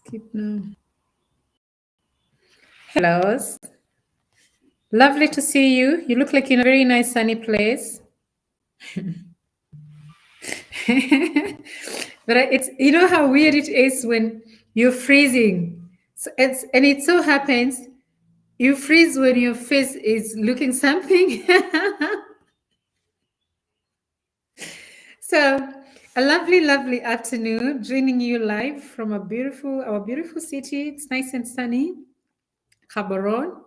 Skip now. Hello. Lovely to see you. You look like you're in a very nice sunny place. But it's how weird it is when you're freezing. So it so happens you freeze when your face is looking something. So a lovely, lovely afternoon, joining you live from our beautiful city. It's nice and sunny, Gaborone.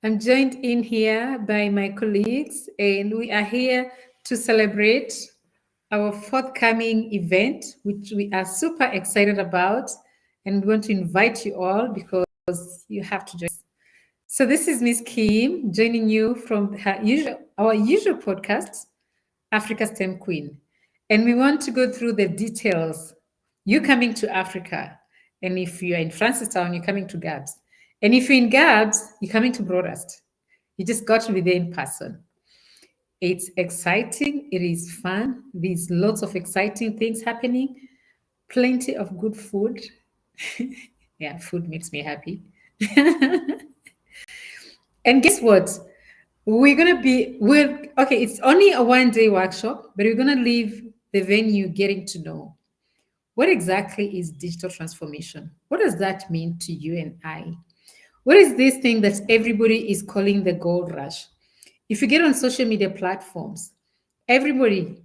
I'm joined in here by my colleagues, and we are here to celebrate our forthcoming event, which we are super excited about. And we want to invite you all because you have to join. So, this is Miss Kim joining you from our usual podcast, Africa STEM Queen. And we want to go through the details. You coming to Africa, and if you're in Francistown, you're coming to Gabs. And if you're in Gabs, you're coming to Broadcast. You just got to be there in person. It's exciting. It is fun. There's lots of exciting things happening. Plenty of good food. Yeah, food makes me happy. And guess what? We're okay. It's only a 1 day workshop, but we're gonna leave the venue getting to know what exactly is digital transformation. What does that mean to you and I? What is this thing that everybody is calling the gold rush? If you get on social media platforms, everybody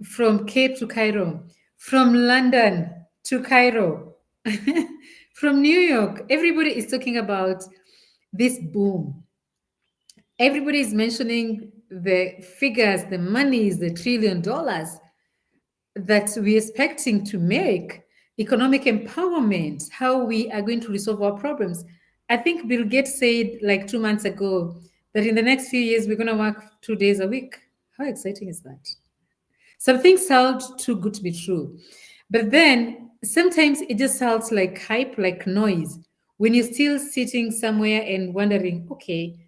from Cape to Cairo, from London to Cairo, from New York, everybody is talking about this boom. Everybody is mentioning the figures, the monies, the $1 trillion that we're expecting to make, economic empowerment, how we are going to resolve our problems. I think Bill Gates said like 2 months ago that in the next few years, we're going to work 2 days a week. How exciting is that? Some things sound too good to be true. But then sometimes it just sounds like hype, like noise, when you're still sitting somewhere and wondering, okay,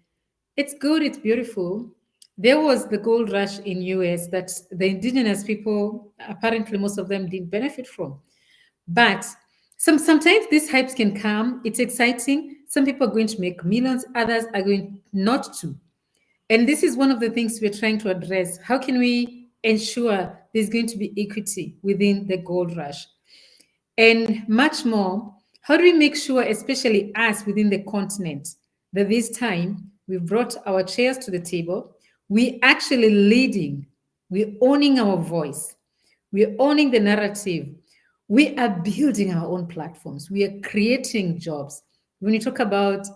it's good, it's beautiful. There was the gold rush in US that the indigenous people, apparently most of them didn't benefit from. But sometimes these hypes can come. It's exciting. Some people are going to make millions, others are going not to. And this is one of the things we're trying to address. How can we ensure there's going to be equity within the gold rush? And much more, how do we make sure, especially us within the continent, that this time we've brought our chairs to the table, we actually leading, we're owning our voice, we're owning the narrative, we are building our own platforms, we are creating jobs. When you talk about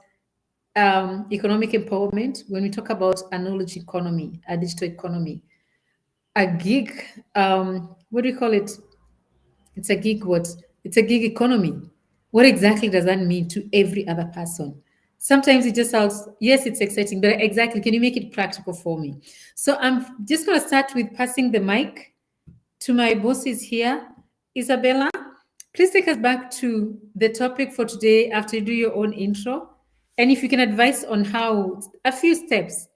economic empowerment, when we talk about a knowledge economy, a digital economy, a gig, what do you call it? It's a gig what? It's a gig economy. What exactly does that mean to every other person? Sometimes it just sounds, yes, it's exciting, but exactly, can you make it practical for me? So I'm just going to start with passing the mic to my bosses here. Isabella, please take us back to the topic for today after you do your own intro. And if you can advise on how, a few steps,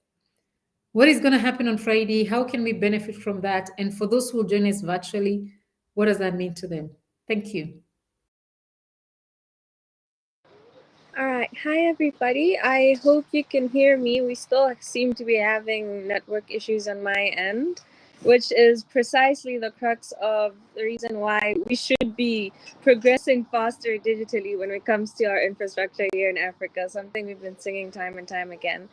what is going to happen on Friday? How can we benefit from that? And for those who will join us virtually, what does that mean to them? Thank you. All right. Hi, everybody. I hope you can hear me. We still seem to be having network issues on my end, which is precisely the crux of the reason why we should be progressing faster digitally when it comes to our infrastructure here in Africa, something we've been singing time and time again.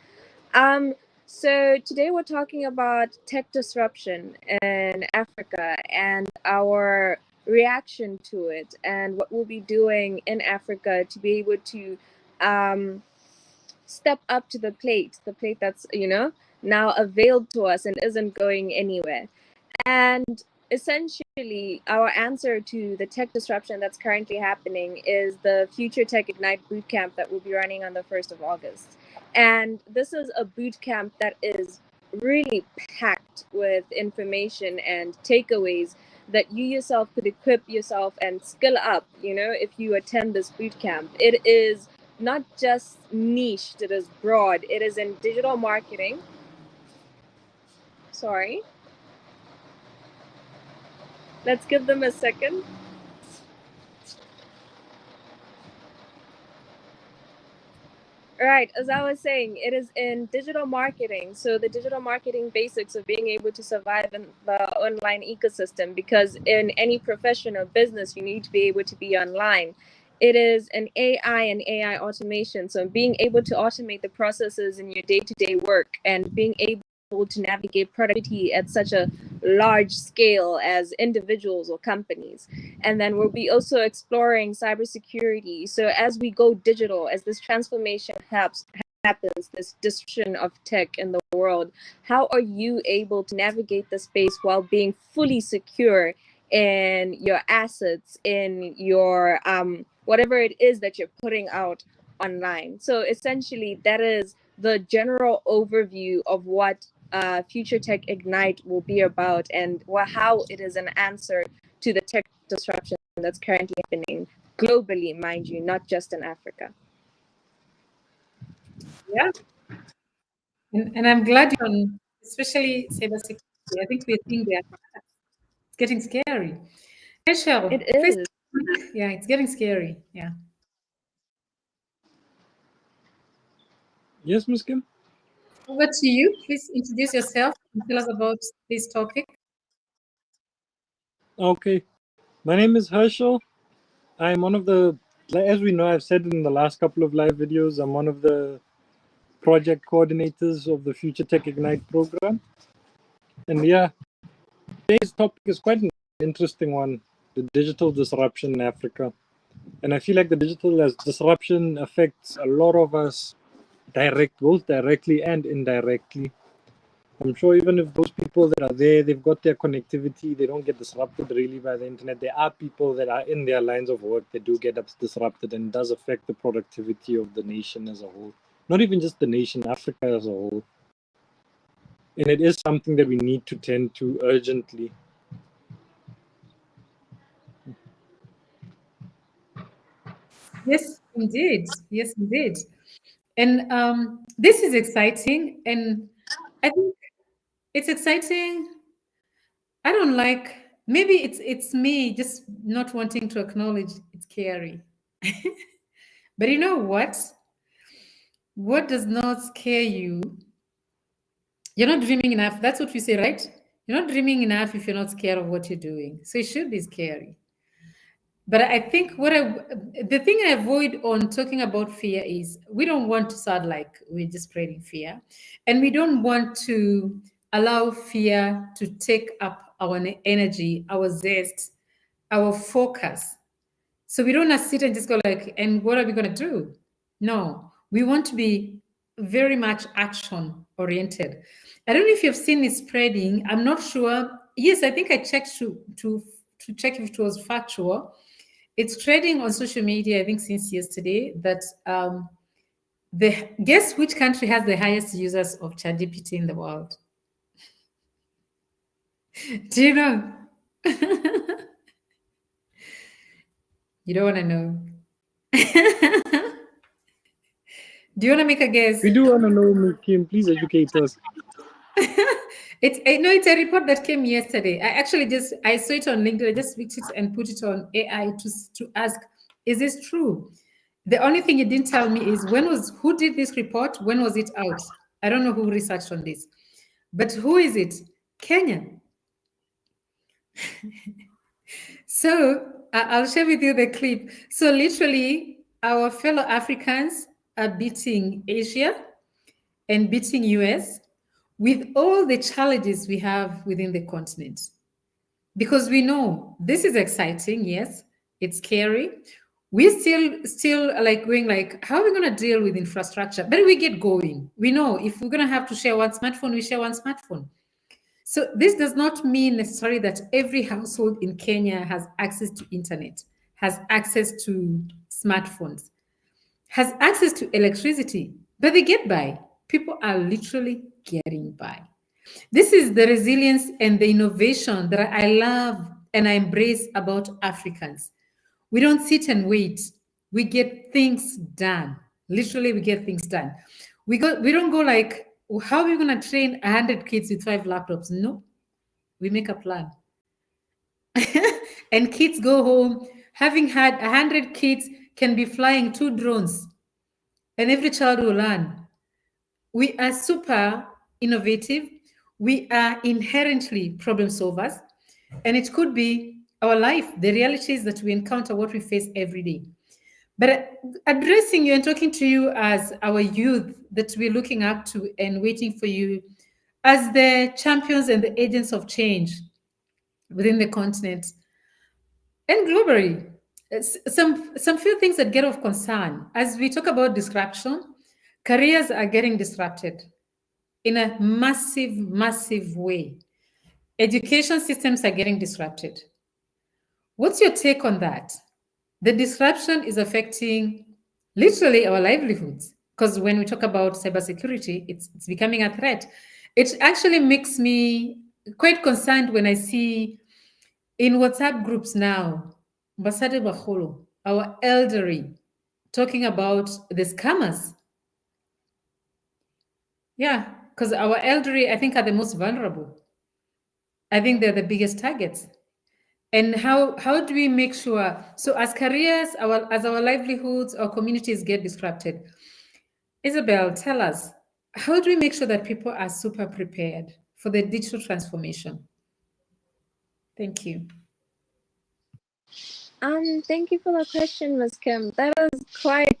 Um, so today we're talking about tech disruption in Africa and our reaction to it and what we'll be doing in Africa to be able to um, step up to the plate that's, now availed to us and isn't going anywhere. And essentially, our answer to the tech disruption that's currently happening is the Future Tech Ignite bootcamp that will be running on the 1st of August. And this is a bootcamp that is really packed with information and takeaways that you yourself could equip yourself and skill up, if you attend this bootcamp. It is not just niched, it is broad. It is in digital marketing. Sorry. Let's give them a second. Right, as I was saying, it is in digital marketing. So, the digital marketing basics of being able to survive in the online ecosystem, because in any profession or business, you need to be able to be online. It is an AI and AI automation. So, being able to automate the processes in your day to day work and being able to navigate productivity at such a large scale as individuals or companies. And then we'll be also exploring cybersecurity. So as we go digital, as this transformation happens, this disruption of tech in the world, how are you able to navigate the space while being fully secure in your assets, in your whatever it is that you're putting out online? So essentially, that is the general overview of what Future Tech Ignite will be about, and how it is an answer to the tech disruption that's currently happening globally, mind you, not just in Africa. Yeah. And I'm glad you're on, especially cybersecurity. I think we're seeing that it's getting scary. It Rachel, please. is. Yeah, it's getting scary. Yeah. Yes, Miss Kim? Over to you. Please introduce yourself and tell us about this topic. Okay. My name is Herschel. I'm one of the, as we know, I've said in the last couple of live videos, I'm one of the project coordinators of the Future Tech Ignite program. And yeah, today's topic is quite an interesting one, the digital disruption in Africa. And I feel like the digital as disruption affects a lot of us both directly and indirectly. I'm sure even if those people that are there, they've got their connectivity, they don't get disrupted really by the internet. There are people that are in their lines of work that do get disrupted and does affect the productivity of the nation as a whole. Not even just the nation, Africa as a whole. And it is something that we need to tend to urgently. Yes, indeed. Yes, indeed. And this is exciting. And I think it's exciting. I don't like, maybe it's me just not wanting to acknowledge it's scary. But you know what? What does not scare you? You're not dreaming enough. That's what we say, right? You're not dreaming enough if you're not scared of what you're doing. So it should be scary. But I think the thing I avoid on talking about fear is we don't want to sound like we're just spreading fear, and we don't want to allow fear to take up our energy, our zest, our focus. So we don't sit and just go like, and what are we going to do? No, we want to be very much action oriented. I don't know if you've seen it spreading. I'm not sure. Yes, I think I checked to check if it was factual. It's trading on social media, I think, since yesterday that the guess which country has the highest users of ChatGPT in the world? Do you know? You don't want to know. Do you want to make a guess? We do want to know, Ms. Kim, please educate us. It's no, it's a report that came yesterday. I saw it on LinkedIn. I just picked it and put it on AI to ask, is this true? The only thing it didn't tell me is who did this report? When was it out? I don't know who researched on this, but who is it? Kenya. So I'll share with you the clip. So literally, our fellow Africans are beating Asia and beating US with all the challenges we have within the continent. Because we know this is exciting, yes, it's scary. We still like going like, how are we going to deal with infrastructure? But we get going. We know if we're going to have to share one smartphone, we share one smartphone. So this does not mean necessarily that every household in Kenya has access to internet, has access to smartphones, has access to electricity, but they get by. People are literally getting by. This is the resilience and the innovation that I love and I embrace about Africans. We don't sit and wait. We get things done. Literally, we get things done. We don't go like, how are we gonna train 100 kids with 5 laptops? No, we make a plan. And kids go home having had 100 kids can be flying 2 drones and every child will learn. We are super innovative. We are inherently problem solvers. And it could be our life, the reality is that we encounter what we face every day. But addressing you and talking to you as our youth that we're looking up to and waiting for you as the champions and the agents of change within the continent and globally. Some few things that get of concern as we talk about disruption. Careers are getting disrupted in a massive way. Education systems are getting disrupted. What's your take on that? The disruption is affecting literally our livelihoods because when we talk about cybersecurity, it's becoming a threat. It actually makes me quite concerned when I see in WhatsApp groups now, Basade Baholo, our elderly, talking about the scammers. Yeah, because our elderly, I think, are the most vulnerable. I think they're the biggest targets. And how do we make sure? So as careers, our livelihoods, our communities get disrupted. Isabel, tell us, how do we make sure that people are super prepared for the digital transformation? Thank you. Thank you for the question, Ms. Kim. That is quite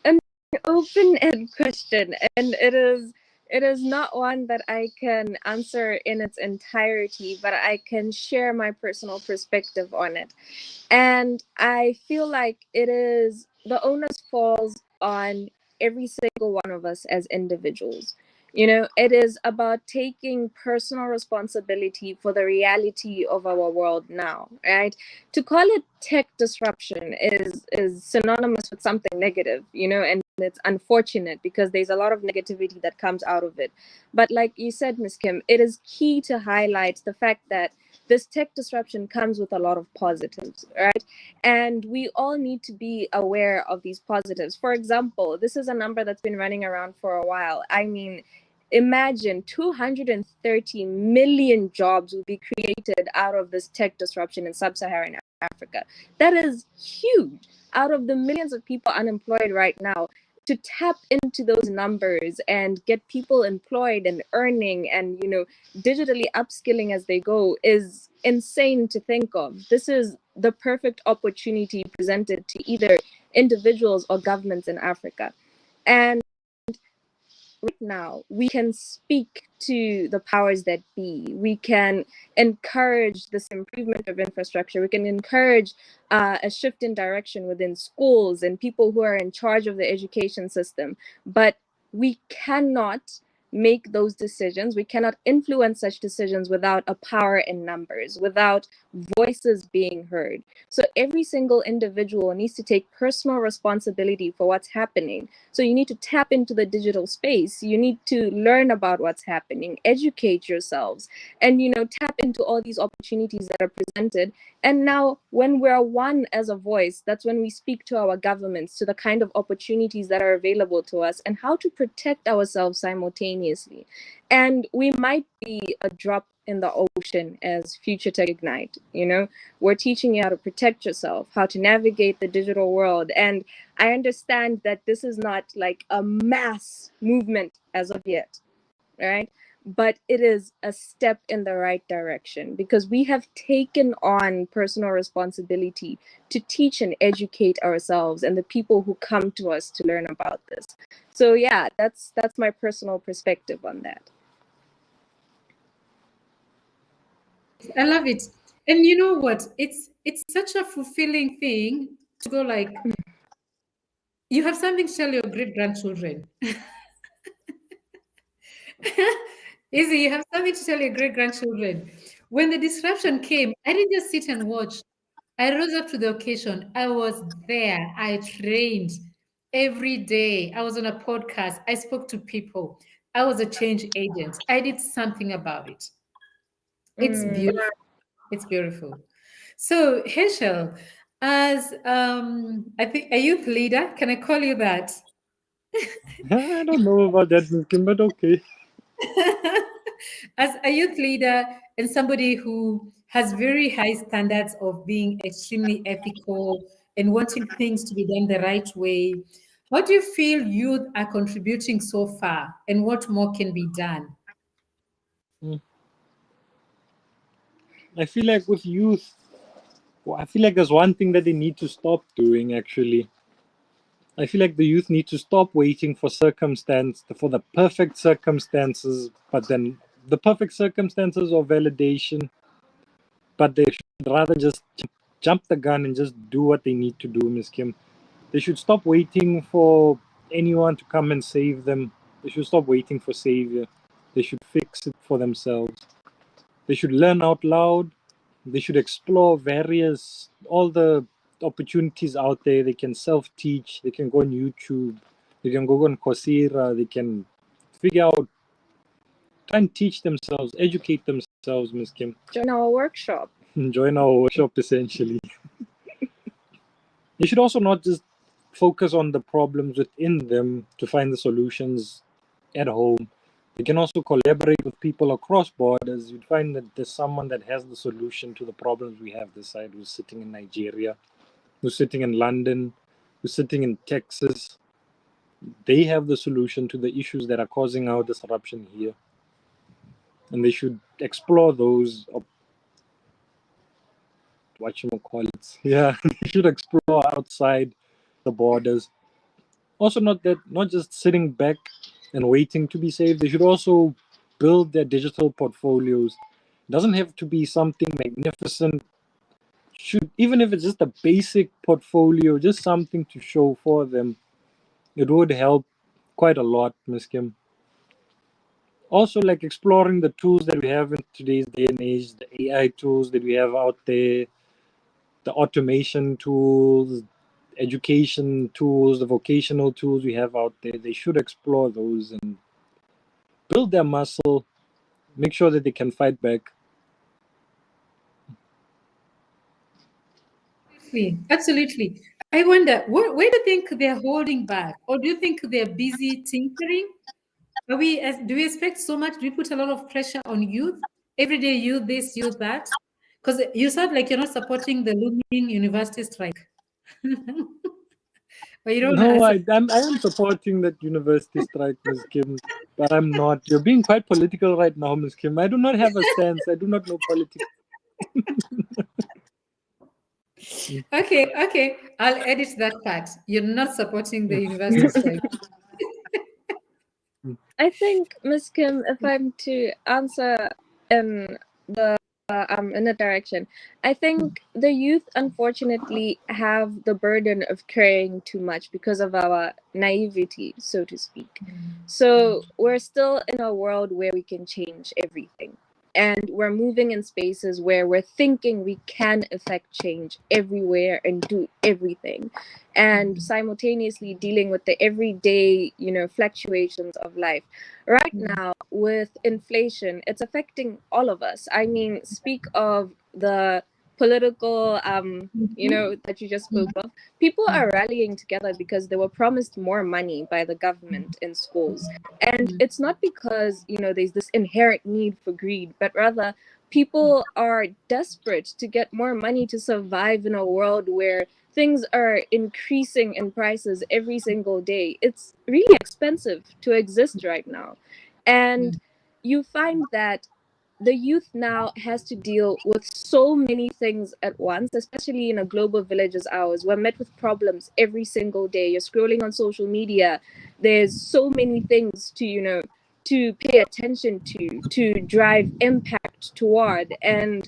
an open-end question, and it is not one that I can answer in its entirety, but I can share my personal perspective on it. And I feel like the onus falls on every single one of us as individuals. It is about taking personal responsibility for the reality of our world now, right? To call it tech disruption is synonymous with something negative, and it's unfortunate because there's a lot of negativity that comes out of it. But like you said, Ms. Kim, it is key to highlight the fact that this tech disruption comes with a lot of positives, right? And we all need to be aware of these positives. For example, this is a number that's been running around for a while. I mean, imagine 230 million jobs will be created out of this tech disruption in sub-Saharan Africa. That is huge. Out of the millions of people unemployed right now, to tap into those numbers and get people employed and earning and digitally upskilling as they go is insane to think of. This is the perfect opportunity presented to either individuals or governments in Africa. And right now we can speak to the powers that be. We can encourage this improvement of infrastructure. We can encourage a shift in direction within schools and people who are in charge of the education system. But we cannot make those decisions. We cannot influence such decisions without a power in numbers, without voices being heard. So every single individual needs to take personal responsibility for what's happening. So you need to tap into the digital space. You need to learn about what's happening, educate yourselves, and tap into all these opportunities that are presented. And now when we're one as a voice, that's when we speak to our governments, to the kind of opportunities that are available to us and how to protect ourselves simultaneously. And we might be a drop in the ocean as Future Tech Ignite. We're teaching you how to protect yourself, how to navigate the digital world. And I understand that this is not like a mass movement as of yet, right? But it is a step in the right direction because we have taken on personal responsibility to teach and educate ourselves and the people who come to us to learn about this. So yeah, that's my personal perspective on that. I love it. And you know what? It's such a fulfilling thing to go like you have something to tell your great grandchildren. Easy, you have something to tell your great grandchildren. When the disruption came, I didn't just sit and watch. I rose up to the occasion. I was there. I trained every day. I was on a podcast. I spoke to people. I was a change agent. I did something about it. It's Mm. beautiful. It's beautiful. So, Heschel, as I think a youth leader, can I call you that? I don't know about that, Ms. Kim, but okay. As a youth leader and somebody who has very high standards of being extremely ethical and wanting things to be done the right way, What do you feel youth are contributing so far, and what more can be done? Mm. I feel like with youth, well, I feel like there's one thing that they need to stop doing actually. I feel like the youth need to stop waiting for the perfect circumstances, but then the perfect circumstances or validation, but they should rather just jump the gun and just do what they need to do, Miss Kim. They should stop waiting for anyone to come and save them. They should stop waiting for savior. They should fix it for themselves. They should learn out loud. They should explore all the opportunities out there. They can self teach. They can go on YouTube. They can go on Coursera. They can figure out, try and teach themselves, educate themselves, Miss Kim. Join our workshop. Join our workshop essentially. You should also not just focus on the problems within them to find the solutions at home. You can also collaborate with people across borders. You'd find that there's someone that has the solution to the problems we have this side, who's sitting in Nigeria, who's sitting in London, who's sitting in Texas. They have the solution to the issues that are causing our disruption here. And they should explore those, what you call it. Yeah, they should explore outside the borders. Also, not just sitting back and waiting to be saved. They should also build their digital portfolios. It doesn't have to be something magnificent. Should, even if it's just a basic portfolio, just something to show for them, it would help quite a lot, Miss Kim. Also, like exploring the tools that we have in today's day and age, the AI tools that we have out there, the automation tools, education tools, the vocational tools we have out there. They should explore those and build their muscle, make sure that they can fight back. Absolutely, absolutely. I wonder, where do you think they're holding back, or do you think they're busy tinkering? Do we expect so much? Do we put a lot of pressure on youth? Everyday youth, this, youth, that? Because you sound like you're not supporting the looming university strike. But you don't No, answer. I am supporting that university strike, Ms. Kim, but I'm not. You're being quite political right now, Ms. Kim. I do not have a stance. I do not know politics. Okay, okay. I'll edit that part. You're not supporting the university strike. I think, Miss Kim, if I'm to answer in the in a direction, I think the youth unfortunately have the burden of carrying too much because of our naivety, so to speak. So we're still in a world where we can change everything. And we're moving in spaces where we're thinking we can affect change everywhere and do everything. And simultaneously dealing with the everyday, fluctuations of life. Right now, with inflation, it's affecting all of us. I mean, speak of the political that you just spoke of. People are rallying together because they were promised more money by the government in schools. And it's not because there's this inherent need for greed, but rather people are desperate to get more money to survive in a world where things are increasing in prices every single day. It's really expensive to exist right now. And you find that the youth now has to deal with so many things at once, especially in a global village as ours. We're met with problems every single day. You're scrolling on social media. There's so many things to pay attention to drive impact toward. And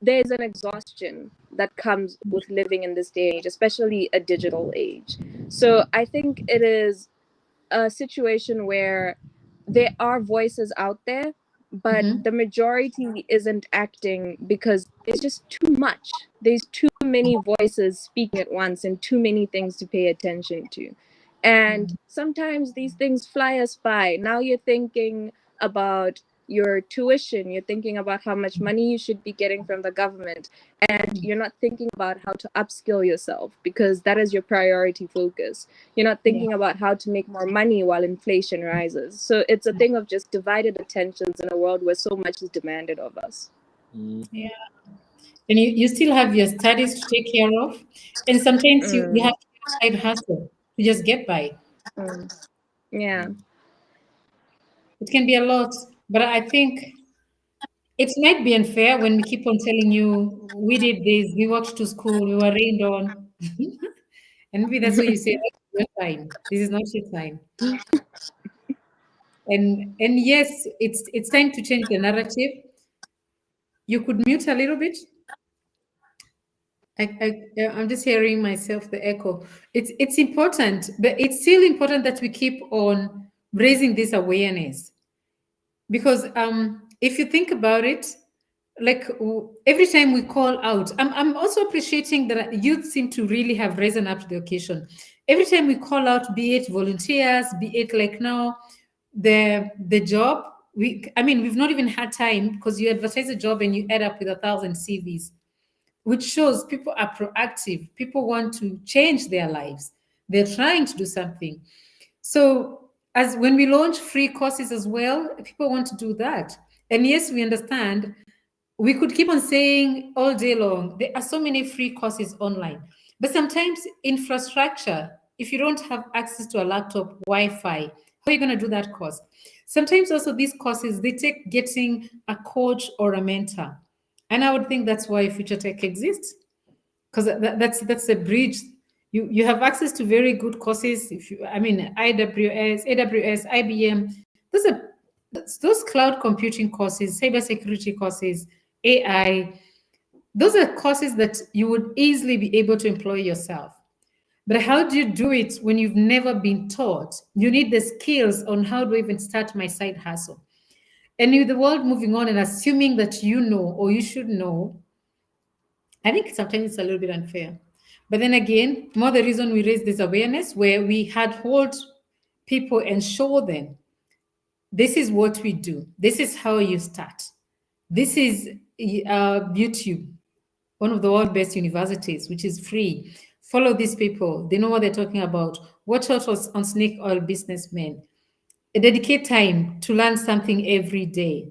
there's an exhaustion that comes with living in this day and age, especially a digital age. So I think it is a situation where there are voices out there, but Mhm. the majority isn't acting because there's just too much. There's too many voices speaking at once and too many things to pay attention to. And sometimes these things fly us by. Now you're thinking about your tuition, you're thinking about how much money you should be getting from the government, and you're not thinking about how to upskill yourself because that is your priority focus. You're not Yeah. thinking about how to make more money while inflation rises. So it's a thing of just divided attentions in a world where so much is demanded of us. Mm. Yeah. And you still have your studies to take care of. And sometimes you Mm. have to have side hustle to just get by. Yeah. It can be a lot, but I think it might be unfair when we keep on telling you we did this, we walked to school, we were rained on. And maybe that's why you say, "Oh, your time. This is not your time." And yes, it's time to change the narrative. You could mute a little bit. I'm just hearing myself, the echo. It's important, but it's still important that we keep on raising this awareness because if you think about it, like every time we call out, I'm also appreciating that youth seem to really have risen up to the occasion. Every time we call out, be it volunteers, be it like now the job, I mean, we've not even had time because you advertise a job and you add up with 1,000 CVs, which shows people are proactive. People want to change their lives. They're trying to do something. So, as when we launch free courses as well, people want to do that. And yes, we understand. We could keep on saying all day long, there are so many free courses online. But sometimes infrastructure, if you don't have access to a laptop, Wi-Fi, how are you going to do that course? Sometimes also these courses, they take getting a coach or a mentor. And I would think that's why Future Tech exists, because that's a bridge. You have access to very good courses. If you, I mean, AWS, IBM, those are those cloud computing courses, cybersecurity courses, AI. Those are courses that you would easily be able to employ yourself. But how do you do it when you've never been taught? You need the skills on how to even start my side hustle. And with the world moving on and assuming that you know or you should know, I think sometimes it's a little bit unfair. But then again, more the reason we raise this awareness where we had hold people and show them this is what we do. This is how you start. This is YouTube, one of the world's best universities, which is free. Follow these people. They know what they're talking about. Watch out on snake oil businessmen. Dedicate time to learn something every day.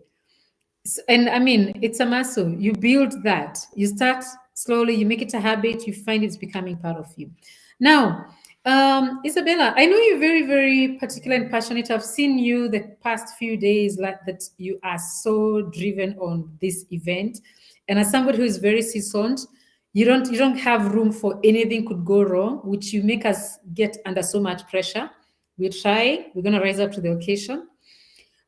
And I mean, it's a muscle. You build that. You start slowly, you make it a habit, you find it's becoming part of you. Now, Isabella, I know you're very, very particular and passionate. I've seen you the past few days like that you are so driven on this event. And as somebody who is very seasoned, you don't have room for anything could go wrong, which you make us get under so much pressure. We try, we're gonna rise up to the occasion.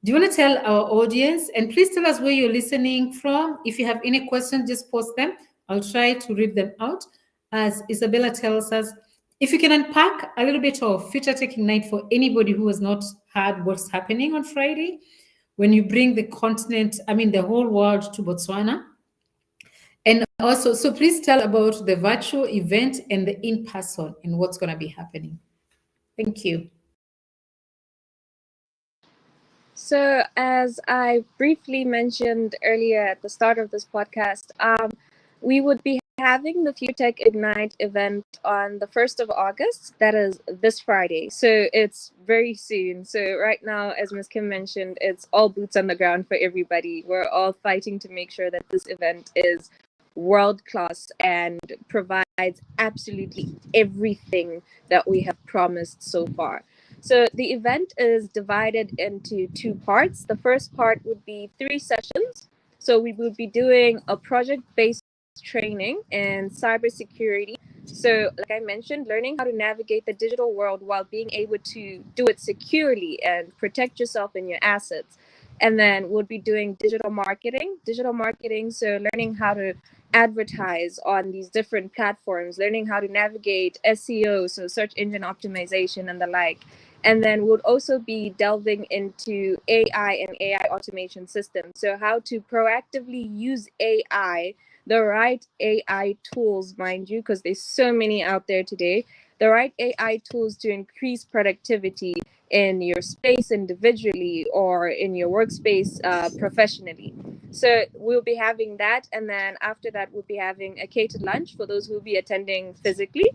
Do you want to tell our audience? And please tell us where you're listening from. If you have any questions, just post them. I'll try to read them out. As Isabella tells us, if you can unpack a little bit of Future Tech Night for anybody who has not heard what's happening on Friday, when you bring the continent, I mean, the whole world to Botswana. And also, so please tell about the virtual event and the in person and what's going to be happening. Thank you. So, as I briefly mentioned earlier at the start of this podcast, we would be having the Future Tech Ignite event on the 1st of August. That is this Friday. So, it's very soon. So, right now, as Ms. Kim mentioned, it's all boots on the ground for everybody. We're all fighting to make sure that this event is world class and provides absolutely everything that we have promised so far. So the event is divided into two parts. The first part would be 3 sessions. So we will be doing a project-based training in cybersecurity. So, like I mentioned, learning how to navigate the digital world while being able to do it securely and protect yourself and your assets. And then we'll be doing digital marketing. Digital marketing, so learning how to advertise on these different platforms, learning how to navigate SEO, so search engine optimization and the like. And then we'll also be delving into AI and AI automation systems. So, how to proactively use AI, the right AI tools, mind you, because there's so many out there today, the right AI tools to increase productivity in your space individually or in your workspace professionally. So, we'll be having that. And then after that, we'll be having a catered lunch for those who will be attending physically,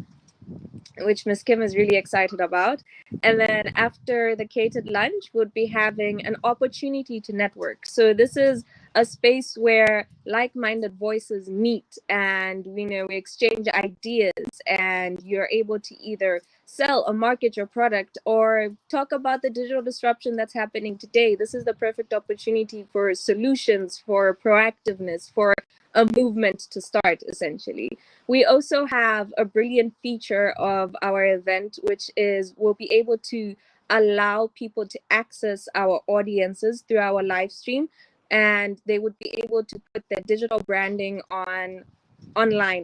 which Miss Kim is really excited about. And then after the catered lunch, we'll be having an opportunity to network. So this is a space where like-minded voices meet, and we exchange ideas, and you're able to either sell or market your product or talk about the digital disruption that's happening today. This is the perfect opportunity for solutions, for proactiveness, for a movement to start, essentially. We also have a brilliant feature of our event, which is we'll be able to allow people to access our audiences through our live stream, and they would be able to put their digital branding online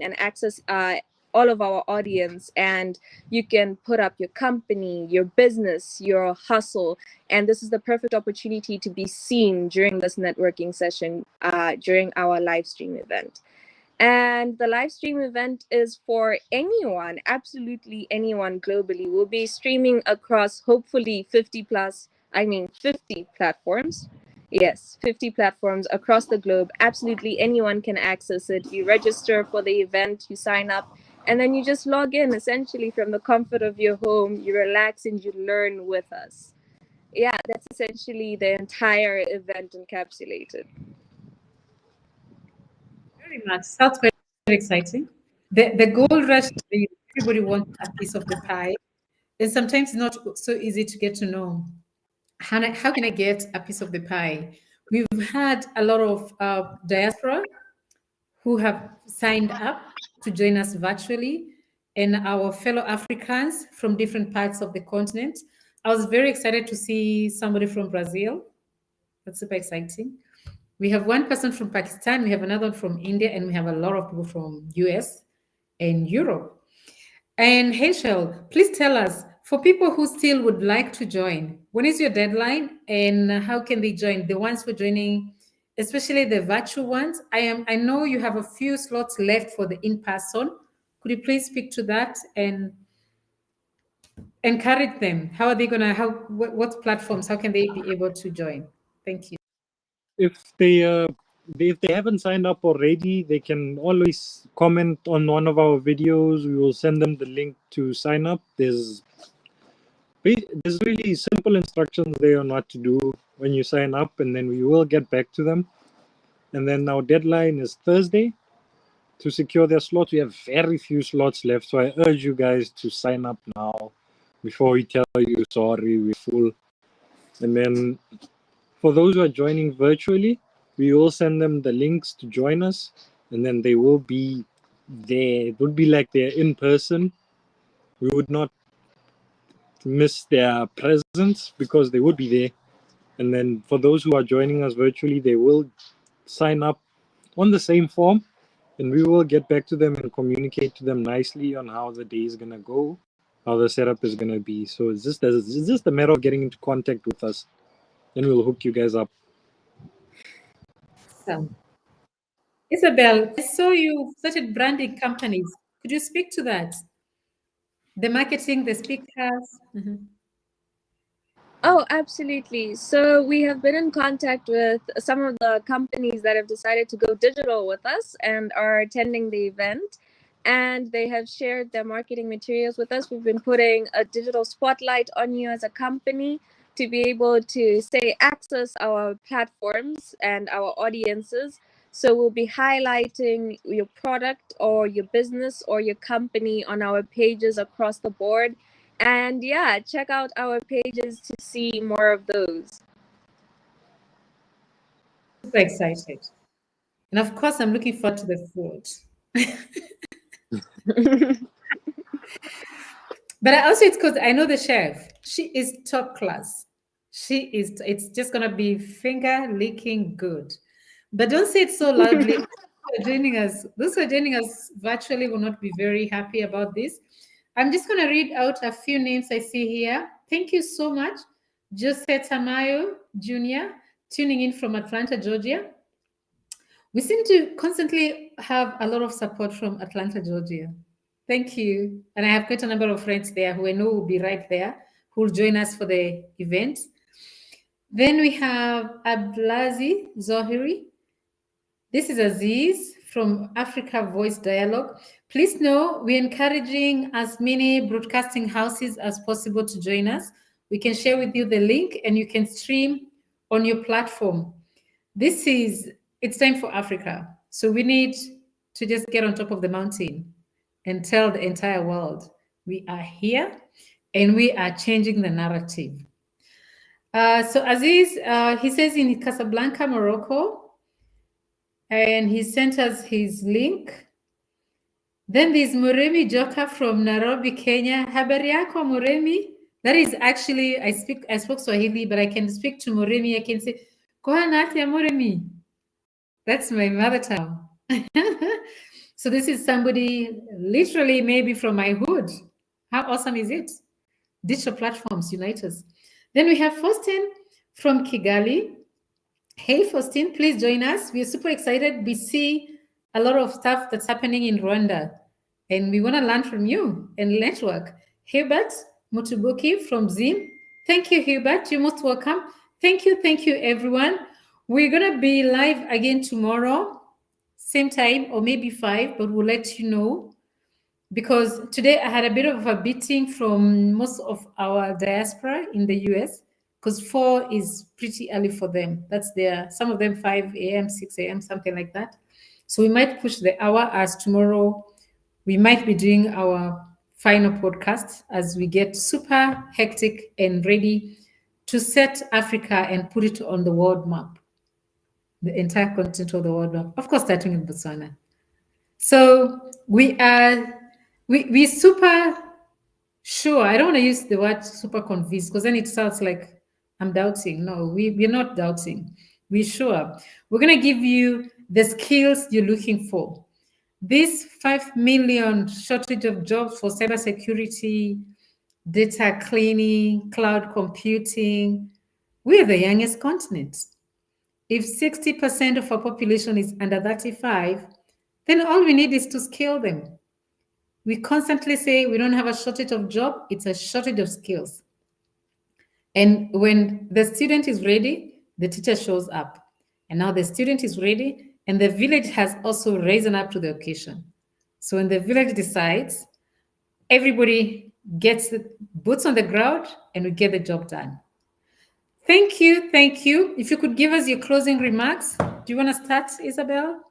and access all of our audience, and you can put up your company, your business, your hustle, and this is the perfect opportunity to be seen during this networking session during our live stream event. And the live stream event is for anyone, absolutely anyone globally. We'll be streaming across hopefully 50 platforms. Yes, 50 platforms across the globe. Absolutely anyone can access it. You register for the event, you sign up, and then you just log in essentially from the comfort of your home. You relax and you learn with us. Yeah, that's essentially the entire event encapsulated. Very much. Sounds quite exciting. The gold rush, everybody wants a piece of the pie. And sometimes it's not so easy to get to know how can I get a piece of the pie. We've had a lot of diaspora who have signed up to join us virtually, and our fellow Africans from different parts of the continent. I was very excited to see somebody from Brazil. That's super exciting. We have one person from Pakistan, we have another one from India, and we have a lot of people from US and Europe. And Heshel, please tell us, for people who still would like to join, when is your deadline and how can they join? The ones who are joining, especially the virtual ones. I know you have a few slots left for the in-person. Could you please speak to that and encourage them? How are they gonna what platforms? How can they be able to join? Thank you. If they haven't signed up already, they can always comment on one of our videos. We will send them the link to sign up. There's really simple instructions there on what to do when you sign up, and then we will get back to them. And then our deadline is Thursday to secure their slots. We have very few slots left, so I urge you guys to sign up now before we tell you sorry, we're full. And then for those who are joining virtually, we will send them the links to join us, and then they will be there. It would be like they're in person. We would not miss their presence because they would be there. And then for those who are joining us virtually, they will sign up on the same form, and we will get back to them and communicate to them nicely on how the day is going to go, how the setup is going to be. So it's just a matter of getting into contact with us, and we'll hook you guys up. So, Isabel, I saw you started branding companies. Could you speak to that? The marketing, the speakers. Mhm. Oh, absolutely. So we have been in contact with some of the companies that have decided to go digital with us and are attending the event. And they have shared their marketing materials with us. We've been putting a digital spotlight on you as a company to be able to say access our platforms and our audiences. So we'll be highlighting your product or your business or your company on our pages across the board, and yeah, check out our pages to see more of those. Super excited. And of course, I'm looking forward to the food. But I also, it's because I know the chef. She is top class. It's just going to be finger licking good. But don't say it so loudly. Those who are joining us virtually will not be very happy about this. I'm just going to read out a few names I see here. Thank you so much. Jose Tamayo Jr., tuning in from Atlanta, Georgia. We seem to constantly have a lot of support from Atlanta, Georgia. Thank you. And I have quite a number of friends there who I know will be right there, who will join us for the event. Then we have Ablazi Zohiri. This is Aziz from Africa Voice Dialogue. Please know we're encouraging as many broadcasting houses as possible to join us. We can share with you the link and you can stream on your platform. This is It's time for Africa. So we need to just get on top of the mountain and tell the entire world we are here and we are changing the narrative. So Aziz, he says in Casablanca, Morocco, and he sent us his link. Then there's Muremi Joka from Nairobi, Kenya. Habari yako Muremi? That is actually I spoke Swahili, but I can speak to Muremi. I can say, Kohanati Muremi. That's my mother tongue. So this is somebody literally maybe from my hood. How awesome is it? Digital platforms unite us. Then we have Faustin from Kigali. Hey, Faustin, please join us. We're super excited. We see a lot of stuff that's happening in Rwanda, and we want to learn from you and network. Hubert Mutubuki from Zim. Thank you, Hubert. You're most welcome. Thank you, everyone. We're going to be live again tomorrow, same time, or maybe 5, but we'll let you know because today I had a bit of a beating from most of our diaspora in the US because 4 is pretty early for them. That's their, some of them 5 a.m., 6 a.m., something like that. So we might push the hour as tomorrow we might be doing our final podcast as we get super hectic and ready to set Africa and put it on the world map, the entire continent of the world map, of course, starting in Botswana. So we super sure. I don't want to use the word super convinced because then it sounds like I'm doubting. No, we're not doubting. We're sure. We're gonna give you the skills you're looking for. This 5 million shortage of jobs for cybersecurity, data cleaning, cloud computing. We're the youngest continent. If 60% of our population is under 35, then all we need is to scale them. We constantly say we don't have a shortage of job, it's a shortage of skills. And when the student is ready, the teacher shows up. And now the student is ready, and the village has also risen up to the occasion. So when the village decides, everybody gets the boots on the ground and we get the job done. Thank you. Thank you. If you could give us your closing remarks. Do you want to start, Isabel?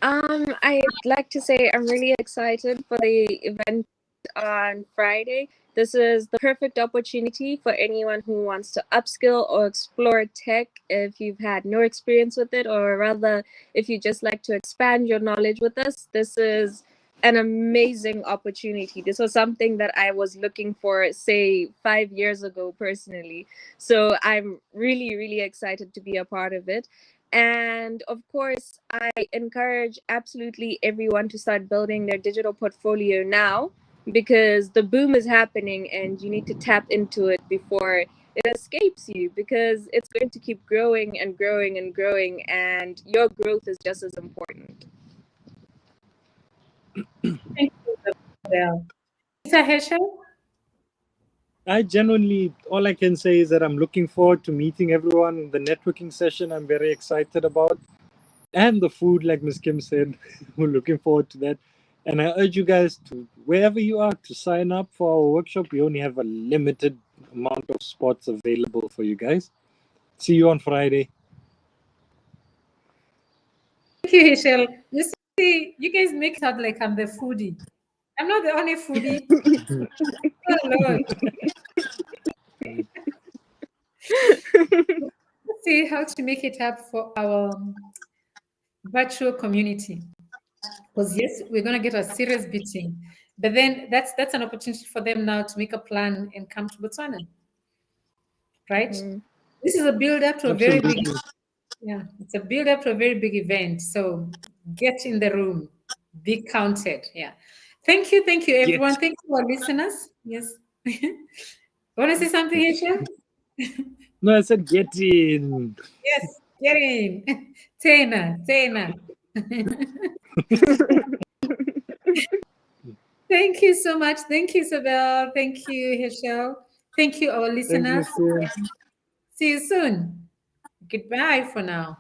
I'd like to say I'm really excited for the event on Friday. This is the perfect opportunity for anyone who wants to upskill or explore tech if you've had no experience with it, or rather, if you just like to expand your knowledge with us. This is an amazing opportunity. This was something that I was looking for, say, 5 years ago personally. So I'm really, really excited to be a part of it. And of course, I encourage absolutely everyone to start building their digital portfolio now because the boom is happening and you need to tap into it before it escapes you because it's going to keep growing and growing and growing, and your growth is just as important. Thank you, Isabel. Mr. Heschel? I genuinely, all I can say is that I'm looking forward to meeting everyone. The networking session I'm very excited about. And the food, like Ms. Kim said, we're looking forward to that. And I urge you guys to, wherever you are, to sign up for our workshop. We only have a limited amount of spots available for you guys. See you on Friday. Thank you, Heschel. You see, you guys make it out like I'm the foodie. I'm not the only foodie. Oh, Lord. Let's see how to make it up for our virtual community. Because yes, we're gonna get a serious beating. But then that's an opportunity for them now to make a plan and come to Botswana. Right? This is a build up to a very big, Absolutely. yeah, it's a build up to a very big event. So get in the room, be counted. Yeah. Thank you, everyone. Get. Thank you, our listeners. Yes. Want to say something, Aisha? No, I said get in. Yes, get in. Tena. Thank you so much. Thank you, Isabel. Thank you, Heschel. Thank you, our Thanks, listeners. Ms. Kim. See you soon. Goodbye for now.